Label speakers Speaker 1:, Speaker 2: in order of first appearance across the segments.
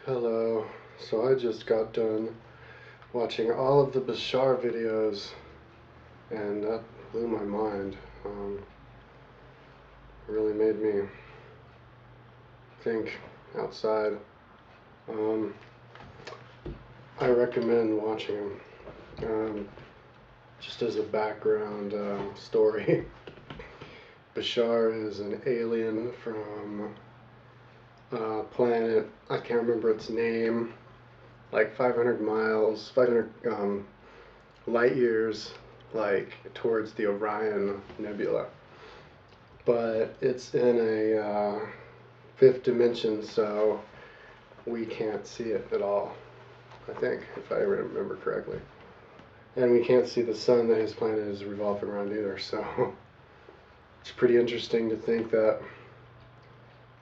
Speaker 1: Hello. So I just got done watching all of the Bashar videos, and that blew my mind. Really made me think outside. Um, I recommend watching them. Just as a background story, Bashar is an alien from a planet, I can't remember its name, like 500 miles, 500 light years, like towards the Orion Nebula. But it's in a fifth dimension, so we can't see it at all, I think, if I remember correctly. And we can't see the sun that his planet is revolving around either, so it's pretty interesting to think that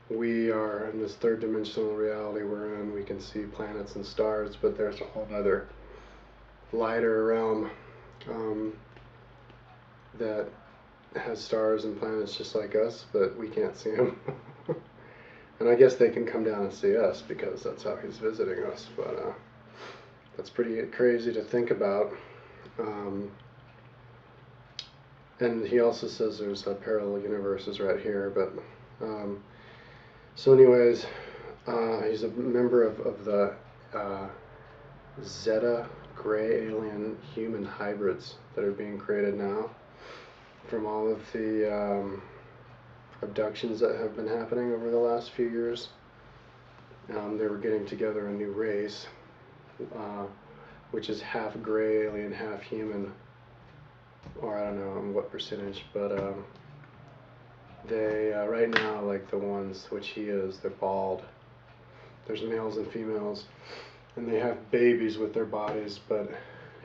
Speaker 1: we are in this third dimensional reality we're in. We can see planets and stars, but there's a whole other lighter realm that has stars and planets just like us, but we can't see them. And I guess they can come down and see us because that's how he's visiting us, but that's pretty crazy to think about. And he also says there's parallel universes right here, but so anyways, he's a member of the Zeta gray alien human hybrids that are being created now from all of the abductions that have been happening over the last few years. They were getting together a new race, which is half gray alien, half human, or I don't know what percentage, but they, right now, like the ones, which he is, they're bald. There's males and females, and they have babies with their bodies, but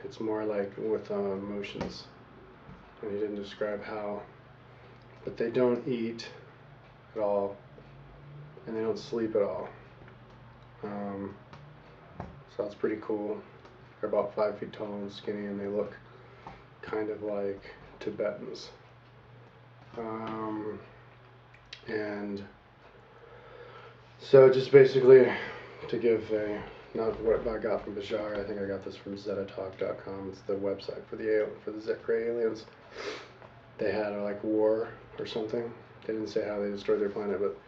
Speaker 1: it's more like with emotions. And he didn't describe how. But they don't eat at all, and they don't sleep at all. So that's pretty cool. They're about 5 feet tall and skinny, and they look kind of like Tibetans. And so just basically to give a, not what I got from Bashar, I think I got this from zetatalk.com. It's the website for the Zet-Gray aliens. They had like war or something. They didn't say how they destroyed their planet, but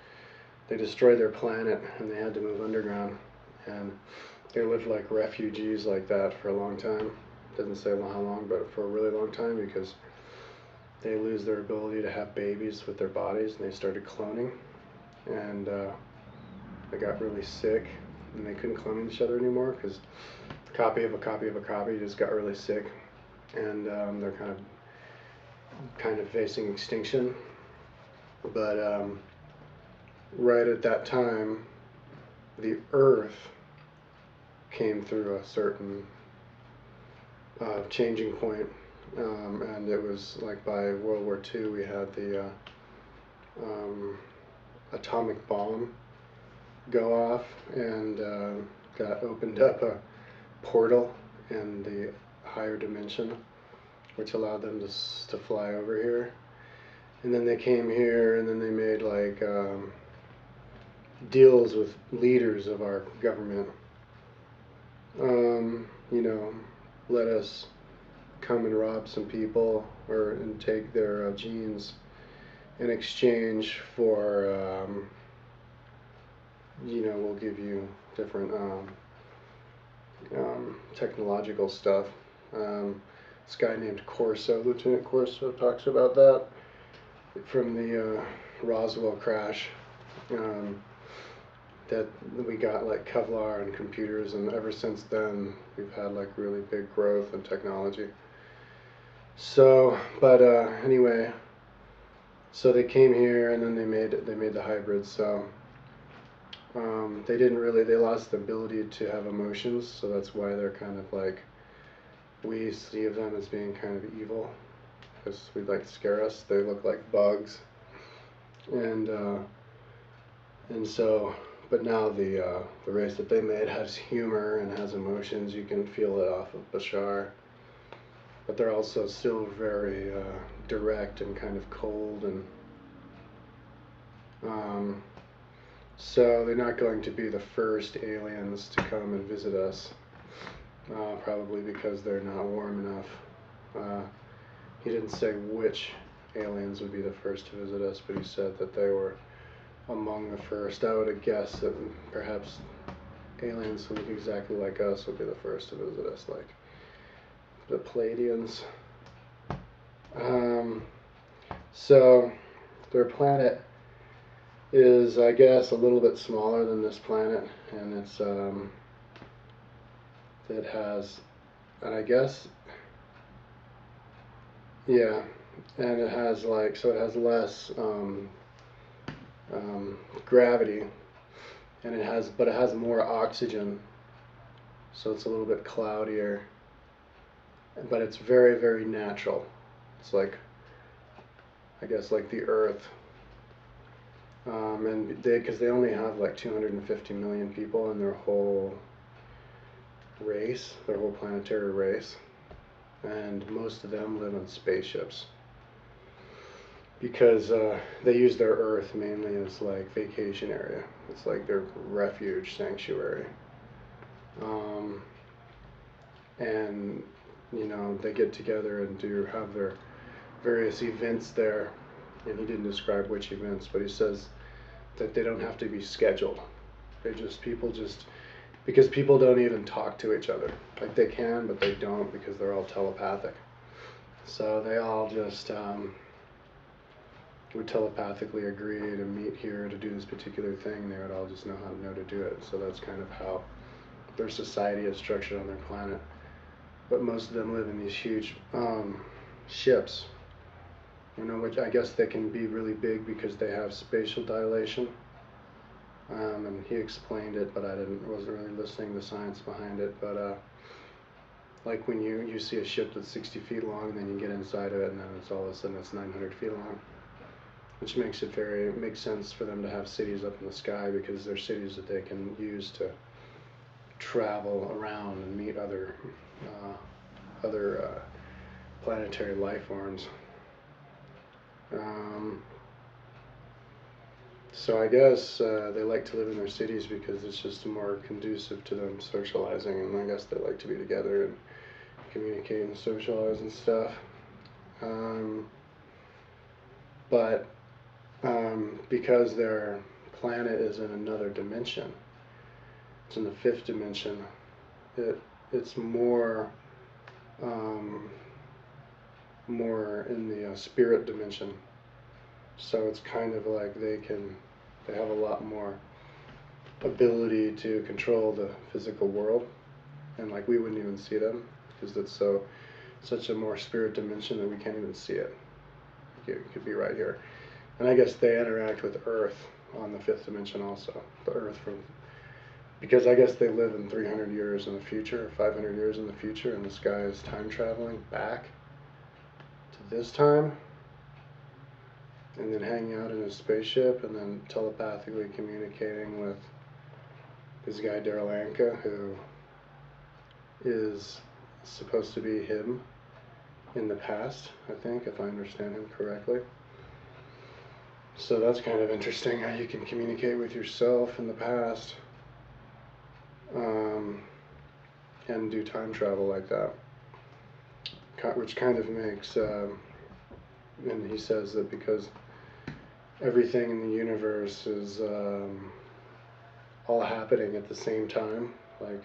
Speaker 1: they destroyed their planet and they had to move underground. And they lived like refugees like that for a long time. Doesn't say how long, but for a really long time, because they lose their ability to have babies with their bodies, and they started cloning, and they got really sick, and they couldn't clone each other anymore because copy of a copy of a copy just got really sick, and they're kind of facing extinction. But right at that time, the Earth came through a certain changing point, and it was like by World War II we had the atomic bomb go off, and that opened up a portal in the higher dimension, which allowed them to fly over here. And then they came here, and then they made like deals with leaders of our government. You know, let us come and rob some people and take their genes in exchange for, you know, we'll give you different technological stuff. This guy named Corso, Lieutenant Corso, talks about that from the Roswell crash. That we got like Kevlar and computers, and ever since then we've had like really big growth in technology. So, but anyway, so they came here, and then they made the hybrids. So they lost the ability to have emotions, so that's why they're kind of like, we see them as being kind of evil, because we like scare us. They look like bugs, and so, but now the race that they made has humor and has emotions. You can feel it off of Bashar, but they're also still very direct and kind of cold, and So they're not going to be the first aliens to come and visit us, probably because they're not warm enough. He didn't say which aliens would be the first to visit us, but he said that they were among the first. I would have guessed that perhaps aliens who look exactly like us would be the first to visit us, like the Pleiadians. So their planet is, I guess, a little bit smaller than this planet, and it has, and I guess, yeah, and it has like, so it has less gravity, and but it has more oxygen, so it's a little bit cloudier, but it's very, very natural. It's like, I guess, like the Earth. And because they only have like 250 million people in their whole race, their whole planetary race, and most of them live on spaceships because they use their Earth mainly as like vacation area. It's like their refuge sanctuary, and they get together and have their various events there. And he didn't describe which events, but he says that they don't have to be scheduled. Because people don't even talk to each other. Like they can, but they don't because they're all telepathic. So they all just would telepathically agree to meet here to do this particular thing, and they would all just know to do it. So that's kind of how their society is structured on their planet. But most of them live in these huge ships, which I guess they can be really big because they have spatial dilation. And he explained it, but wasn't really listening to the science behind it. But like when you see a ship that's 60 feet long, and then you get inside of it, and then it's all of a sudden it's 900 feet long, which makes sense for them to have cities up in the sky, because they're cities that they can use to travel around and meet other planetary life forms. So I guess they like to live in their cities because it's just more conducive to them socializing, and I guess they like to be together and communicate and socialize and stuff. But because their planet is in another dimension, it's in the fifth dimension, it's more in the spirit dimension. So it's kind of like they have a lot more ability to control the physical world, and like we wouldn't even see them because it's such a more spirit dimension that we can't even see it. It could be right here. And I guess they interact with Earth on the fifth dimension also. The Earth because I guess they live in 300 years in the future, or 500 years in the future, and this guy is time traveling back to this time, and then hanging out in a spaceship, and then telepathically communicating with this guy Daryl Anka, who is supposed to be him in the past, I think, if I understand him correctly. So that's kind of interesting how you can communicate with yourself in the past, and do time travel like that, which kind of makes, and he says that because everything in the universe is all happening at the same time, like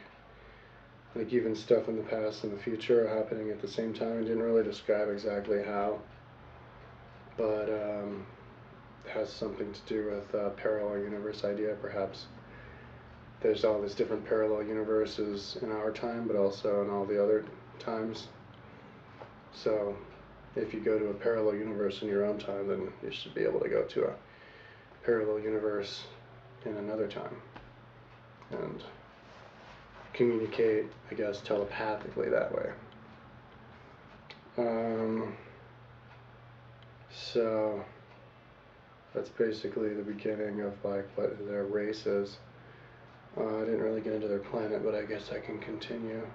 Speaker 1: even stuff in the past and the future are happening at the same time. He didn't really describe exactly how, but it has something to do with parallel universe idea, perhaps. There's all these different parallel universes in our time, but also in all the other times. So if you go to a parallel universe in your own time, then you should be able to go to a parallel universe in another time and communicate, I guess, telepathically that way. So that's basically the beginning of like what their race is. I didn't really get into their planet, but I guess I can continue.